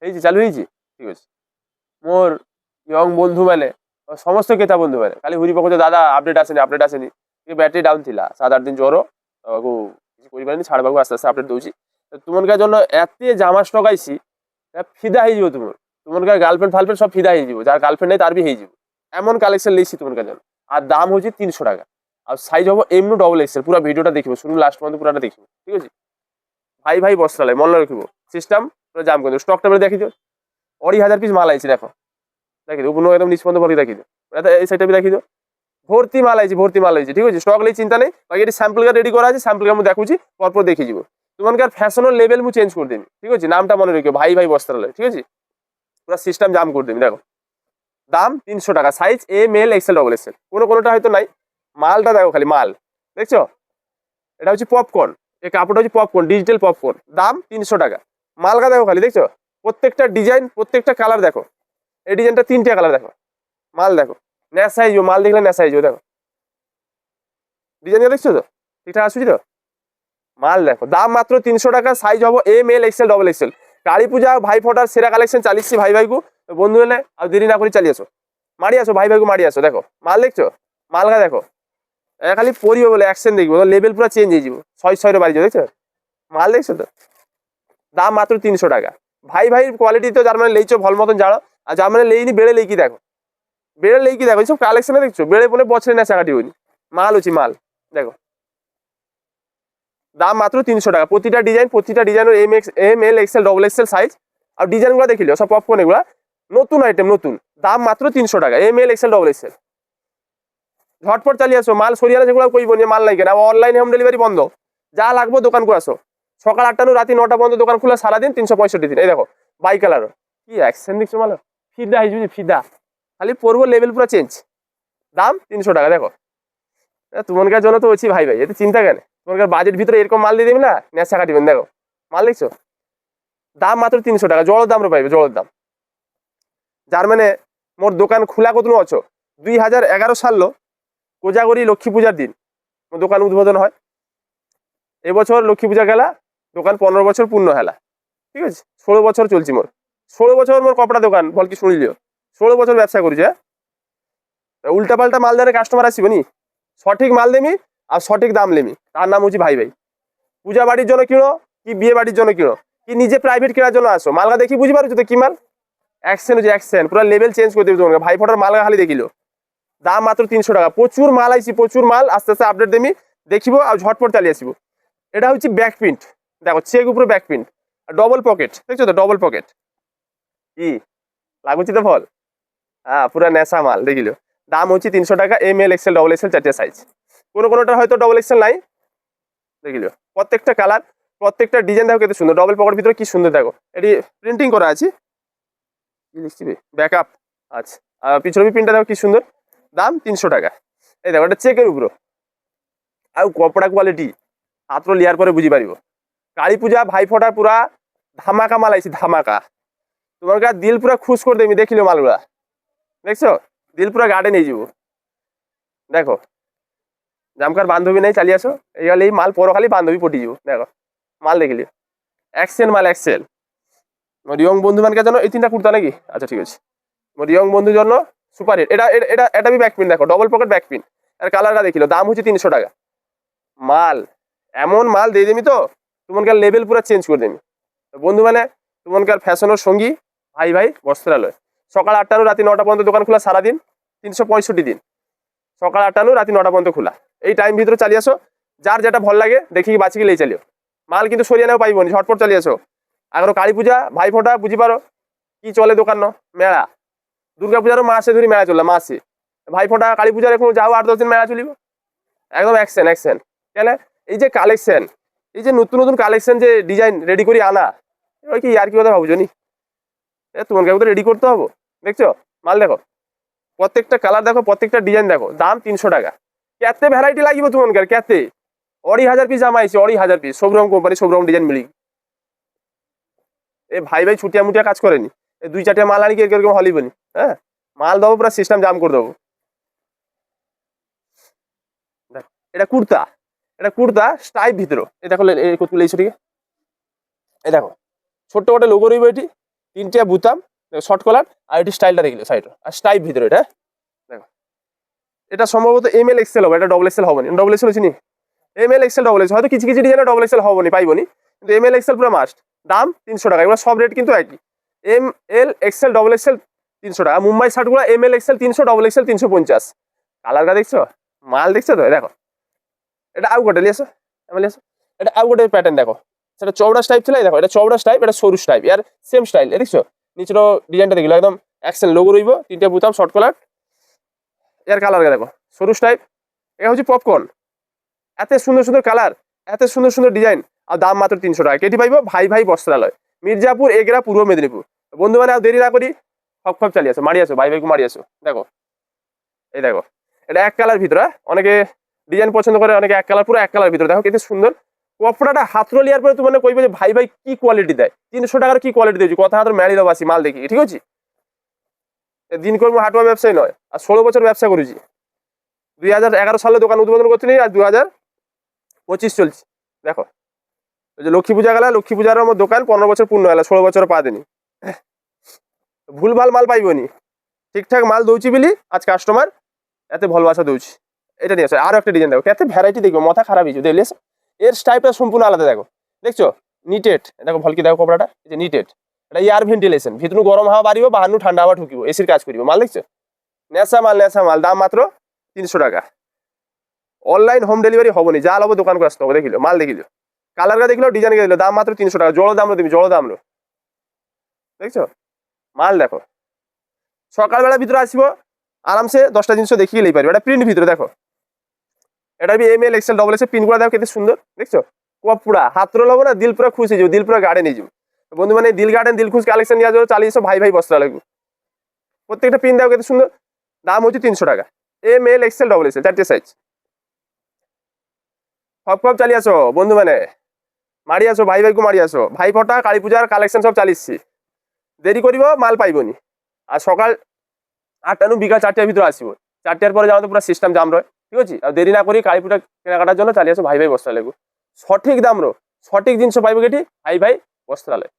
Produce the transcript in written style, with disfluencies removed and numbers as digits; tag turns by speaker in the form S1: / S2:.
S1: ହେଇଛି ଚାଲୁ ହେଇଛି ଠିକ୍ ଅଛି। মোর ୟଙ୍ଗ ବନ୍ଧୁମାନେ ସମସ୍ତ କ୍ରେତା ବନ୍ଧୁମାନେ ଖାଲି ହୁରି ପକଉଛ ଦାଦା ଆପଡେଟ୍ ଆସେନି ଟିକେ ବ୍ୟାଟେରୀ ଡାଉନ୍ ଥିଲା 7-8 ଦିନ ଜ୍ୱର ତାକୁ କିଛି କରିପାରିନି ଛାড়ବାକୁ ଆସ୍ତେ ଆସ୍ତେ আপডেট ଦଉଛି ତୁମନକା জন্য এতে জামা স্টক আইছি ফিদা হয়ে যাব তুমনকার গার্লফ্রেন্ড ফার্লফ্রেন্ড সব ফিদা হয়ে যাব যার গার্লফ্রেন্ড নেই তার বি হয়ে যাব এমন কালেকশন লেছি তোমার জন্য আর দাম হচ্ছে 300 টাকা আর সাইজ হবো এমনু ডবল এক্সেল পুরো ভিডিওটা দেখিব শুরু লাস্ট পর্যন্ত পুরাটা দেখিব ঠিক আছে ভাই ভাই বস্ত্রালয় মনে রাখিব সিস্টেম পুরো জাম করে স্টকটা বের দেখি দিও 2,000 পিস মাল আইছে দেখো দেখি দিও কোনো একদম নিচ পর্যন্ত ভরি দেখি দিও এই সাইডটা বি দেখি দিও ভর্তি মাল আইছে ঠিক আছে স্টক লেই চিন্তা নেই বাকি এটি স্যাম্পল কা রেডি করা আছে স্যাম্পল কা মু দেখুছি পরপর দেখি যাব তোমানকার ফ্যাশনের লেভেল মু চেঞ্জ করে দেবি ঠিক আছে নামটা মনে রাখিও ভাই ভাই বস্ত্রালয় ঠিক আছে পুরো সিস্টেম জাম করে দেবি দেখো দাম 300 টাকা size M L XL double XL কোনোটা হয়তো নাই মালটা দেখো খালি মাল দেখছো এটা হচ্ছে পপকর্ন এই কাপড়টা হচ্ছে পপকর্ন ডিজিটাল পপকর্ন দাম 300 টাকা মালটা দেখো খালি দেখছো প্রত্যেকটা ডিজাইন প্রত্যেকটা কালার দেখো এই ডিজাইনটা 3টা কালার দেখো মাল দেখো নেশাই যাও মাল দেখলে নেশাই যাও দেখো ডিজাইনটা দেখছো তো ঠিকঠাক আসুছি তো মাল দেখো দাম মাত্র 300 টাকা সাইজ হবো M L XL double XL Kali Puja ভাই ফোটার সেরা কালেকশন চালিয়েছি ভাই ভাইকু বন্ধু হলে আর দেরি না করে চালিয়ে আসো মারি আসো ভাই ভাইকু মারি আসো দেখো মাল দেখছো মালগা দেখো খালি পরিবে বলে অ্যাকশন দেখবো লেভেল পুরো চেঞ্জ হয়ে যাব 600 বাড়ি যাও দেখছো মাল দেখছো তো দাম মাত্র 300 টাকা ভাই ভাই কোয়ালিটি তো যার মানে লেইছো ভাল মতন জানো আর যার মানে লেইনি বেড়ে লেইকি দেখো এইসব কালেকশনে দেখছো বেড়ে বলে বছরে নেশা কাটি হইনি মাল হচ্ছে মাল দেখো দাম মাত্র 300 টাকা প্রতিটা ডিজাইনের M L XL double XL size আর ডিজাইনগুলো দেখিলে সব পপকর্ন এগুলা নতুন আইটেম নতুন দাম মাত্র 300 টাকা M L XL double XL ঝটপট চালিয়ে আসো মাল সরিয়ে সেগুলো কইব নিয়ে মাল নাই কেন অনলাইনে হোম ডেলিভারি বন্ধ যা লাগবে দোকান করে আসো সকাল 8টা নু রাতে 9টা পর্যন্ত দোকান খোলা সারাদিন 365 দিন এই দেখো বাই কালার কি অ্যাকশন দেখছো মাল ফিদা হয়ে ফিদা খালি পরবো লেভেল পুরো চেঞ্জ দাম 300 টাকা দেখো তোমার জন্য তো হচ্ছি ভাই ভাই এতে চিন্তা কেন তোমার বাজেট ভিতরে এরকম মাল দিয়ে দেবে না নেশা কাটিবেন দেখো মাল দেখছো দাম মাত্র 300 টাকা জলের দাম পাইবে জলের দাম যার মানে মোর দোকান খোলা কত আছো 2011 সাল কোজাগরি লক্ষ্মী পূজার দিন মোর দোকান উদ্বোধন হয় এবছর লক্ষ্মী পূজা গেলা দোকান 15 বছর পূর্ণ হেলা ঠিক আছে 16 বছর চলছি মোর 16 বছর মোর কপড়া দোকান বল কি শুনিলিও 16 বছর ব্যবসা করছি উল্টা পাল্টা মাল দেওয়ার কাস্টমার আসবে নি সঠিক মাল দেমি আর সঠিক দাম লেমি তার নাম হচ্ছে ভাই ভাই পূজা বাড়ির জন্য কিনো কি বিয়ে বাড়ির জন্য কিনো কি নিজে প্রাইভেট কেনার জন্য আসো মালগা দেখি বুঝি পারছো তো কি মাল অ্যাকশন হচ্ছে অ্যাকশন পুরো লেভেল চেঞ্জ করে দেবে তোমাকে ভাই ফোটার মালগা খালি দেখিলো দাম মাত্র 300 টাকা প্রচুর মাল আইছি প্রচুর মাল আস্তে আস্তে আপডেট দেমি দেখিব আর ঝটপট চালিয়ে আসবো এটা হচ্ছে ব্যাক প্রিন্ট দেখো চেক উপরে ব্যাক প্রিন্ট আর ডবল পকেট দেখছো তো ডবল পকেট কি লাগুছি তো ফল হ্যাঁ পুরো নেশা মাল দেখিলো দাম হচ্ছে 300 টাকা M L XL double XL 4টে সাইজ কোনোটা হয়তো ডবল এক্সেল নাই দেখিলো প্রত্যেকটা কালার প্রত্যেকটা ডিজাইন দেখো কত সুন্দর ডবল পকেট ভিতরে কি সুন্দর দেখো এটি প্রিন্টিং করা আছে কি লিখছি ব্যাকআপ আচ্ছা আর পিছনে প্রিন্টটা দেখো কি সুন্দর দাম 300 টাকা এই দেখো এটা চেকের উপর আর কপড়া কোয়ালিটি হাতর লিয়ার পরে বুঝি পারিব কালী পূজা ভাই ফোটা পুরা ধামাকা মাল আইছি ধামাকা তোমার কাছে দিল পুরা খুশ করে দেমি দেখিলো মালগুলা দেখছো দিল পুরা গার্ডেন হয়ে যাব দেখো জামকার বান্ধবী নেই চালিয়ে আসো এই মাল পরো খালি বান্ধবী পটি যাব দেখো মাল দেখিলি এক্সেল মাল এক্সেল মোর ইয়ং বন্ধু মানকে জন্য এই 3টা কুর্তা নাকি আচ্ছা ঠিক আছে মোর ইয়ং বন্ধুর জন্য সুপার হিট এটা বি ব্যাক প্রিন্ট দেখো ডবল পকেট ব্যাক প্রিন্ট আর কালারটা দেখিলো দাম হচ্ছে 300 টাকা মাল এমন মাল দিয়ে দেমি তো তোমার লেভেল পুরো চেঞ্জ করে দেমি বন্ধু মানে তোমার ফ্যাশনের সঙ্গী ভাই ভাই বস্ত্রালয় সকাল 8টা নু রাতে 9টা পর্যন্ত দোকান খোলা সারাদিন 365 দিন সকাল 8টা নু রাতে 9টা পর্যন্ত খোলা এই টাইম ভিতরে চালিয়ে আসো যার যেটা ভাল লাগে দেখি বাঁচি লেই চালিও মাল কিন্তু সরিয়ে নেও পাইবনি ঝটপট চালিয়ে আসো এখন কালী পূজা ভাই ফোটা বুঝি পারো কি চলে দোকান মেলা দুর্গা পূজারও মাসে ধরে মেলা চললাম মাসে ভাই ফোটা কালী পূজার এখন যাও 8-10 দিন মেলা চলিব একদম অ্যাকশন কেন এই যে কালেকশন এই যে নতুন কালেকশন যে ডিজাইন রেডি করে আনা ওই কি আর কি কথা ভাবছো নি তোমাকে তো রেডি করতে হবে দেখছো মাল দেখো প্রত্যেকটা কালার দেখো প্রত্যেকটা ডিজাইন দেখো দাম 300 টাকা কেতে ভ্যারাইটি লাগিব তোমার কেতে 2,000 পিস জামা আইছে 2,000 পিস সব রকম কোম্পানি সব রকম ডিজাইন মিলি এ ভাই ভাই ছুটিয়া মুটিয়া কাজ করেনি এই 2-4টা মাল আনি কি এরকম হলিবনি হ্যাঁ মাল দেবো পুরো সিস্টেম জাম করে দেবো এটা কুর্তা স্টাইপ ভিতরে এই দেখো লেইছো ঠিক এই দেখো ছোট্ট একটা লোগো রইব এটি তিনটে বুতাম শর্ট কলার আর এটি স্টাইলটা দেখিল সাইড আর স্টাইপ ভিতরে এটা দেখো এটা সম্ভবত ML XL হবে, এটা ডবল এক্সেল হবে না। ডবল এক্সেল চিনি ML XL ডবল এক্সেল হয়তো কিছু কিছু ডিজাইনে ডবল এক্সেল হবে না পাইবনি, কিন্তু ML XL পুরো মাস্ট। দাম 300 টাকা, এগুলো সব রেট কিন্তু একই। ML XL ডবল এক্সেল 300 টাকা। মুম্বাই শার্টগুলো ML XL 300, ডবল এক্সেল 350। কালারটা দেখছো, মাল দেখছো তো? দেখো এটা আউ গোটে লিয়েছো এটা আউ গোটে প্যাটার্ন দেখো, সেটা চৌড়া টাইপ ছিল, দেখো এটা চৌড়া টাইপ, এটা সরু টাইপ, এর সেম স্টাইল দেখছো। নিচের ডিজাইনটা দেখিল একদম অ্যাক্সেল লোগো রইব, তিনটে বুতাম শর্ট কলার, এর কালার দেখো সরু টাইপ। এটা হচ্ছে পপকর্ন, এত সুন্দর সুন্দর কালার, এত সুন্দর সুন্দর ডিজাইন, আর দাম মাত্র 300 টাকা। কেটি পাইব ভাই ভাই বস্ত্রালয়, মির্জাপুর, এগরা, পূর্ব মেদিনীপুর। বন্ধু মানে আর দেরি না করি খপ চালিয়ে আসো, মারি আসো ভাই ভাইকে মারি আসো। দেখো এই দেখো এটা এক কালার ভিতরে, অনেকে ডিজাইন পছন্দ করে, অনেকে এক কালার, পুরো এক কালার ভিতরে। দেখো কত সুন্দর কপড়াটা, হাত লিয়ার পরে তুমি কইবে যে ভাই ভাই কি কোয়ালিটি দেয়, 300 টাকার কি কোয়ালিটি দিয়েছি, কথা হাতের ম্যালি বাসি মাল দেখি, ঠিক আছে। দিন কর্ম হাটুয়া ব্যবসায়ী নয়, আর 16 বছর ব্যবসা করেছি। 2011 সালে দোকান উদ্বোধন করছিনি, আর 2025 চলছে। দেখো ওই যে লক্ষ্মী পূজা গেল, লক্ষ্মী পূজার আমার দোকান 15 বছর পূর্ণ হলো, 16 বছর পা দিনি। ভুলভাল মাল পাইবনি, ঠিকঠাক মাল দৌছি বলি আজ কাস্টমার এত ভালোবাসা দৌছি। এটা নিয়ে আসো আরো একটা ডিজাইন দেখো, কত ভ্যারাইটি দেখো, মাথা খারাপ হয়েছে দেখলে। এর স্টাইপটা সম্পূর্ণ আলাদা দেখো, দেখছো নিটেড, দেখো ভলকি দেখো কপড়াটা, এই যে নিটেড, এটা এয়ার ভেন্টিলেশন, ভিতরু গরম হাওয়া বাড়িব, বাহারু ঠান্ডা হাওয়া ঢুকিব, এসির কাজ করিব। মাল দেখছো নেশা মাল, দাম মাত্র 300 টাকা। অনলাইন হোম ডেলিভারি হবনি, যা লব দোকান করে আসতে হবে। দেখিল মাল দেখিল, কালারটা দেখিল, ডিজাইন দিল, দাম মাত্র 300 টাকা। জল দাম দিবি, জল দাম দেখছো মাল দেখো। সকালবেলা ভিতরে আসবো আরামসে 10টা জিনিস দেখিয়ে নিয়ে পারবে। এটা প্রিন্ট ভিতরে দেখো, এটা ML XL double Excel print করে দেখো কত সুন্দর দেখছো। পুরা হাত লবো না, দিল পুরো খুশি যাবো, দিল পুরো গার্ডেন নিয়ে যাবো। বন্ধু মানে দিল গার্ডেন, দিল খুশ কালেকশন নিয়ে যাবো, চালিয়েছো ভাই ভাই বস্ত্র লাগবে। প্রত্যেকটা প্রিন্ট দেখো কত সুন্দর, দাম হচ্ছে 300 টাকা। ML XL ডবল এক্সেল 4টে সাইজ। সব চালিয়ে আসো বন্ধু মানে, মারি আসো ভাই ভাইকে মারি আসো। ভাই ফটা কালী পূজার কালেকশন সব চালিয়েছি, দেরি করিব মাল পাইবনি। আর সকাল 8টা নু বিকাল 4টার ভিতরে আসবো, 4টার পরে যাওয়া তো পুরো সিস্টেম জাম রয়, ঠিক আছে। আর দেরি না করি কালী পূজা কেনাকাটার জন্য চালিয়ে আসো ভাই ভাই বস্ত্রালয়। সঠিক দাম সঠিক জিনিস পাইবে কেটি ভাই ভাই বস্ত্রালয়।